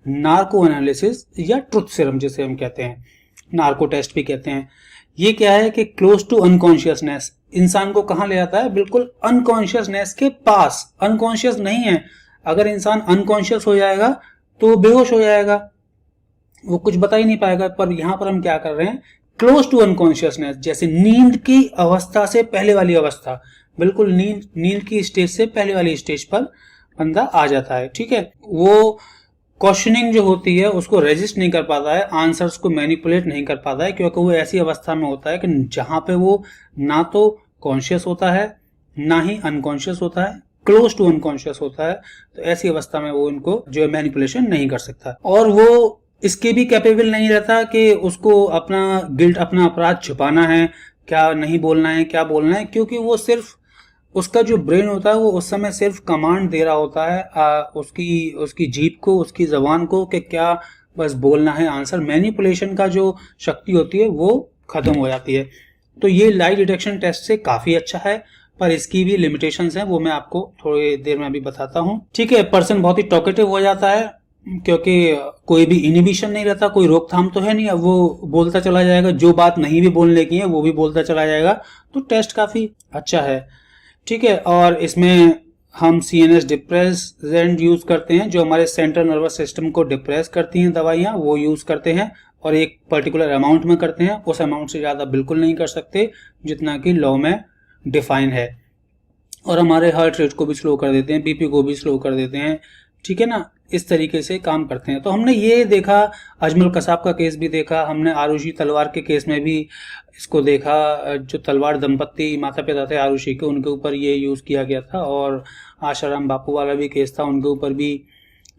Narco analysis या truth serum जिसे हम कहते हैं, नार्को टेस्ट भी कहते हैं। ये क्या है कि क्लोज टू अनकॉन्शियसनेस, इंसान को कहां ले आता है, बिल्कुल अनकॉन्शियसनेस के पास। अनकॉन्शियस नहीं है, अगर इंसान अनकॉन्शियस हो जाएगा तो वो बेहोश हो जाएगा, वो कुछ बता ही नहीं पाएगा। पर यहां पर हम क्या कर रहे हैं, क्लोज टू अनकॉन्शियसनेस, जैसे नींद की अवस्था से पहले वाली अवस्था, बिल्कुल नींद की स्टेज से पहले वाली स्टेज पर बंदा आ जाता है। ठीक है, वो क्वेश्चनिंग जो होती है उसको रेजिस्ट नहीं कर पाता है, आंसर्स को मैनिपुलेट नहीं कर पाता है, क्योंकि वो ऐसी अवस्था में होता है कि जहां पे वो ना तो कॉन्शियस होता है ना ही अनकॉन्शियस होता है, क्लोज टू अनकॉन्शियस होता है। तो ऐसी अवस्था में वो इनको जो है मैनिपुलेशन नहीं कर सकता, और वो इसके भी कैपेबल नहीं रहता कि उसको अपना गिल्ट, अपना अपराध छुपाना है, क्या नहीं बोलना है, क्या बोलना है, क्योंकि वो सिर्फ उसका जो ब्रेन होता है वो उस समय सिर्फ कमांड दे रहा होता है उसकी जीभ को, उसकी जबान को, कि क्या बस बोलना है आंसर। मैनिपुलेशन का जो शक्ति होती है वो खत्म हो जाती है। तो ये लाई डिटेक्शन टेस्ट से काफी अच्छा है, पर इसकी भी लिमिटेशंस हैं, वो मैं आपको थोड़ी देर में अभी बताता हूँ। ठीक है, पर्सन बहुत ही टॉकेटिव हो जाता है, क्योंकि कोई भी इनिबिशन नहीं रहता, कोई रोकथाम तो है नहीं, अब वो बोलता चला जाएगा, जो बात नहीं भी बोलने की है वो भी बोलता चला जाएगा। तो टेस्ट काफी अच्छा है। ठीक है, और इसमें हम CNS डिप्रेसेंट यूज करते हैं, जो हमारे सेंट्रल नर्वस सिस्टम को डिप्रेस करती हैं दवाइयां, वो यूज करते हैं, और एक पर्टिकुलर अमाउंट में करते हैं, उस अमाउंट से ज्यादा बिल्कुल नहीं कर सकते जितना कि लॉ में डिफाइन है। और हमारे हार्ट रेट को भी स्लो कर देते हैं, BP को भी स्लो कर देते हैं। ठीक है ना, इस तरीके से काम करते हैं। तो हमने ये देखा, अजमल कसाब का केस भी देखा, हमने आरुषि तलवार के केस में भी इसको देखा, जो तलवार दंपत्ति माता पिता थे आरुषि के, उनके ऊपर ये यूज किया गया था, और आशाराम बापू वाला भी केस था, उनके ऊपर भी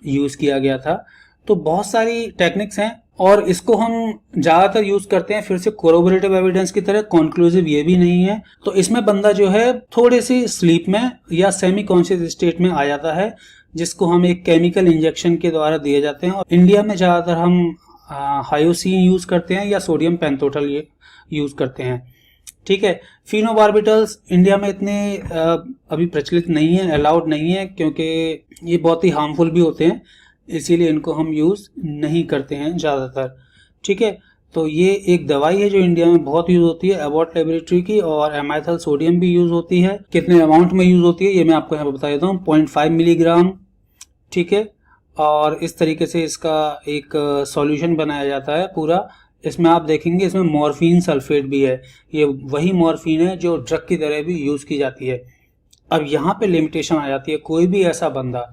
यूज किया गया था। तो बहुत सारी टेक्निक्स हैं, और इसको हम ज्यादातर यूज करते हैं फिर से कोरोबोरेटिव एविडेंस की तरह, कॉन्क्लूसिव ये भी नहीं है। तो इसमें बंदा जो है थोड़े सी स्लीप में या सेमी कॉन्शियस स्टेट में आ जाता है, जिसको हम एक केमिकल इंजेक्शन के द्वारा दिए जाते हैं। और इंडिया में ज्यादातर हम हायोसीन यूज करते हैं या सोडियम पेंटोटल ये यूज करते हैं। ठीक है, फिनोबार्बिटल्स इंडिया में इतने अभी प्रचलित नहीं है, अलाउड नहीं है, क्योंकि ये बहुत ही हार्मफुल भी होते हैं, इसीलिए इनको हम यूज नहीं करते हैं ज्यादातर। ठीक है, तो ये एक दवाई है जो इंडिया में बहुत यूज होती है, एबॉट लेबोरेटरी की, और एमाइथल सोडियम भी यूज होती है। कितने अमाउंट में यूज होती है ये मैं आपको यहाँ पर बता देता हूँ, 0.5 मिलीग्राम। ठीक है, और इस तरीके से इसका एक सॉल्यूशन बनाया जाता है पूरा। इसमें आप देखेंगे इसमें मॉर्फिन सल्फेट भी है, ये वही मॉर्फिन है जो ड्रग की तरह भी यूज की जाती है। अब यहाँ पे लिमिटेशन आ जाती है, कोई भी ऐसा बंदा,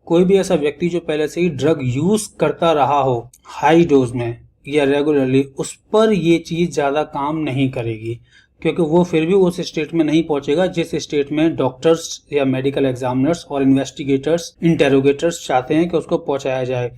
कोई भी ऐसा व्यक्ति जो पहले से ही ड्रग यूज करता रहा हो हाई डोज में या रेगुलरली, उस पर ये चीज ज्यादा काम नहीं करेगी, क्योंकि वो फिर भी उस स्टेट में नहीं पहुंचेगा जिस स्टेट में डॉक्टर्स या मेडिकल एग्जामिनर्स और इन्वेस्टिगेटर्स, इंटेरोगेटर्स चाहते हैं कि उसको पहुंचाया जाए।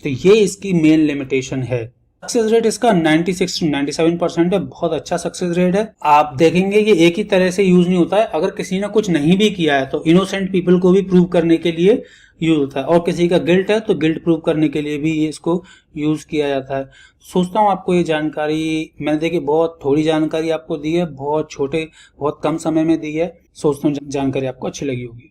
तो ये इसकी मेन लिमिटेशन है। सक्सेस रेट इसका 96 to 97% है, बहुत अच्छा सक्सेस रेट है। आप देखेंगे ये एक ही तरह से यूज नहीं होता है, अगर किसी ने कुछ नहीं भी किया है तो इनोसेंट पीपल को भी प्रूव करने के लिए यूज होता है, और किसी का गिल्ट है तो गिल्ट प्रूव करने के लिए भी इसको यूज किया जाता है। सोचता हूँ आपको ये जानकारी, मैंने देखी बहुत थोड़ी जानकारी आपको दी है, बहुत छोटे बहुत कम समय में दी है, सोचता हूँ जानकारी आपको अच्छी लगी होगी।